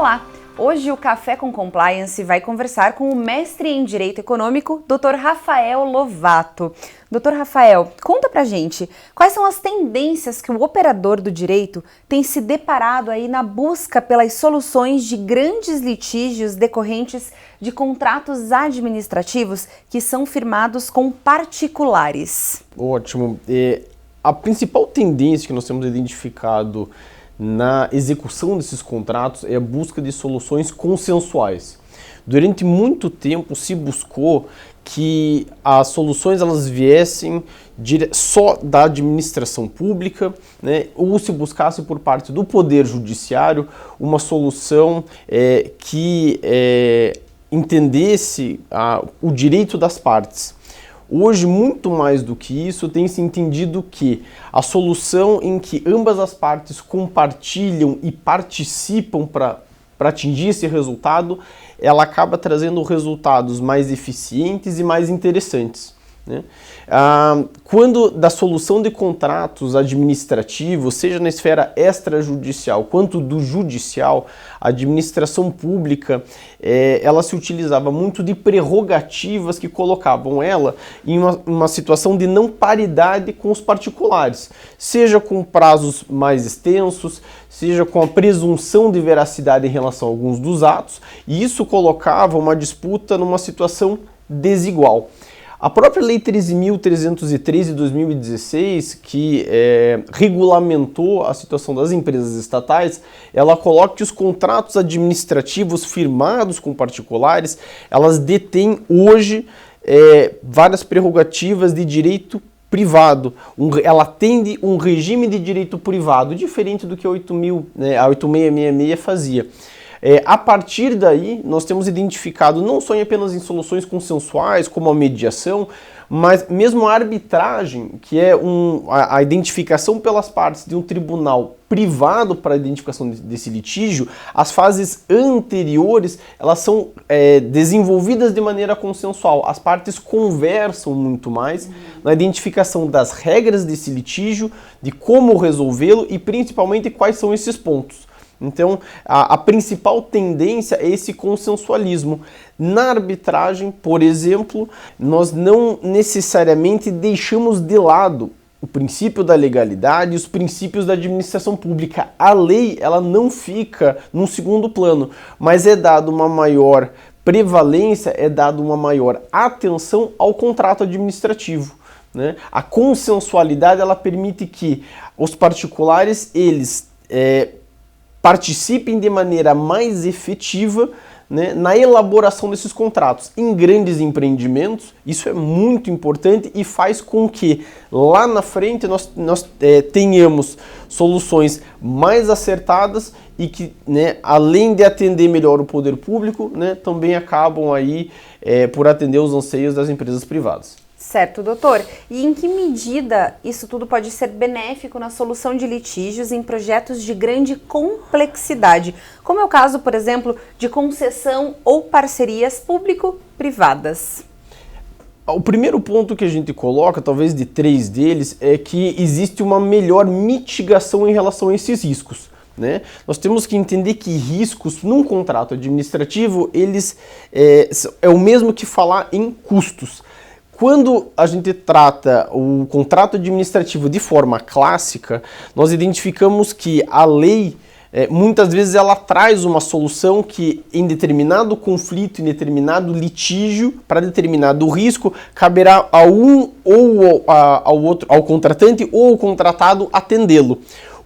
Olá! Hoje o Café com Compliance vai conversar com o mestre em Direito Econômico, Dr. Rafael Lovato. Dr. Rafael, conta pra gente quais são as tendências que o operador do direito tem se deparado aí na busca pelas soluções de grandes litígios decorrentes de contratos administrativos que são firmados com particulares. Ótimo. A principal tendência que nós temos identificado na execução desses contratos é a busca de soluções consensuais. Durante muito tempo se buscou que as soluções elas viessem só da administração pública, né, ou se buscasse por parte do Poder Judiciário uma solução que entendesse o direito das partes. Hoje, muito mais do que isso, tem se entendido que a solução em que ambas as partes compartilham e participam para atingir esse resultado, ela acaba trazendo resultados mais eficientes e mais interessantes, né? Quando da solução de contratos administrativos, seja na esfera extrajudicial quanto do judicial, a administração pública ela se utilizava muito de prerrogativas que colocavam ela em uma situação de não paridade com os particulares, seja com prazos mais extensos, seja com a presunção de veracidade em relação a alguns dos atos, e isso colocava uma disputa numa situação desigual. A própria Lei 13.303 de 2016, que regulamentou a situação das empresas estatais, ela coloca que os contratos administrativos firmados com particulares, elas detêm hoje várias prerrogativas de direito privado. Ela atende um regime de direito privado, diferente do que a 8666 fazia. A partir daí, nós temos identificado, não só apenas em soluções consensuais, como a mediação, mas mesmo a arbitragem, que é a identificação pelas partes de um tribunal privado para a identificação desse litígio, as fases anteriores, elas são desenvolvidas de maneira consensual. As partes conversam muito mais na identificação das regras desse litígio, de como resolvê-lo e principalmente quais são esses pontos. Então, a principal tendência é esse consensualismo. Na arbitragem, por exemplo, nós não necessariamente deixamos de lado o princípio da legalidade e os princípios da administração pública. A lei, ela não fica num segundo plano, mas é dado uma maior prevalência, é dado uma maior atenção ao contrato administrativo, né? A consensualidade, ela permite que os particulares, eles participem de maneira mais efetiva, né, na elaboração desses contratos. Em grandes empreendimentos, isso é muito importante e faz com que lá na frente nós tenhamos soluções mais acertadas e que, né, além de atender melhor o poder público, né, também acabam aí por atender os anseios das empresas privadas. Certo, doutor. E em que medida isso tudo pode ser benéfico na solução de litígios em projetos de grande complexidade, como é o caso, por exemplo, de concessão ou parcerias público-privadas? O primeiro ponto que a gente coloca, talvez de 3 deles, é que existe uma melhor mitigação em relação a esses riscos, né? Nós temos que entender que riscos num contrato administrativo, eles é o mesmo que falar em custos. Quando a gente trata o contrato administrativo de forma clássica, nós identificamos que a lei, muitas vezes ela traz uma solução que em determinado conflito, em determinado litígio, para determinado risco, caberá a um ou ao outro, ao contratante ou ao contratado atendê-lo.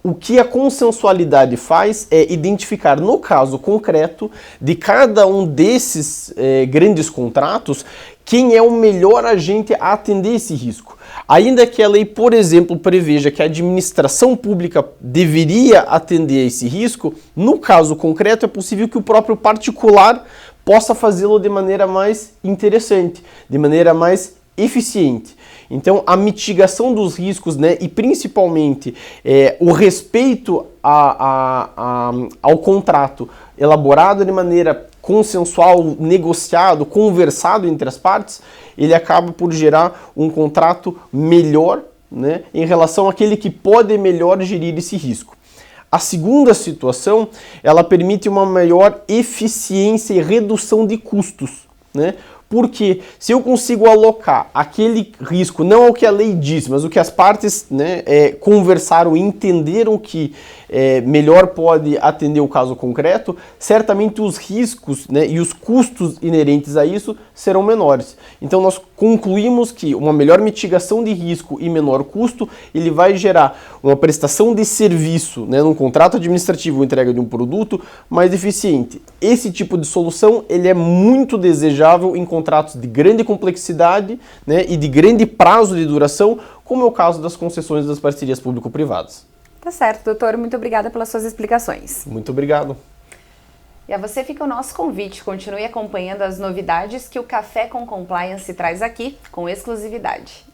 O que a consensualidade faz é identificar, no caso concreto, de cada um desses grandes contratos, quem é o melhor agente a atender esse risco. Ainda que a lei, por exemplo, preveja que a administração pública deveria atender esse risco, no caso concreto é possível que o próprio particular possa fazê-lo de maneira mais interessante, de maneira mais eficiente. Então, a mitigação dos riscos, né, e principalmente o respeito ao contrato elaborado de maneira consensual, negociado, conversado entre as partes, ele acaba por gerar um contrato melhor, né, em relação àquele que pode melhor gerir esse risco. A segunda situação, ela permite uma maior eficiência e redução de custos, né? Porque se eu consigo alocar aquele risco, não ao que a lei diz, mas o que as partes, né, conversaram e entenderam que melhor pode atender o caso concreto, certamente os riscos, né, e os custos inerentes a isso serão menores. Então nós concluímos que uma melhor mitigação de risco e menor custo, ele vai gerar uma prestação de serviço, né, num contrato administrativo ou entrega de um produto mais eficiente. Esse tipo de solução ele é muito desejável em contratos de grande complexidade, né, e de grande prazo de duração, como é o caso das concessões das parcerias público-privadas. Tá certo, doutor. Muito obrigada pelas suas explicações. Muito obrigado. E a você fica o nosso convite. Continue acompanhando as novidades que o Café com Compliance traz aqui com exclusividade.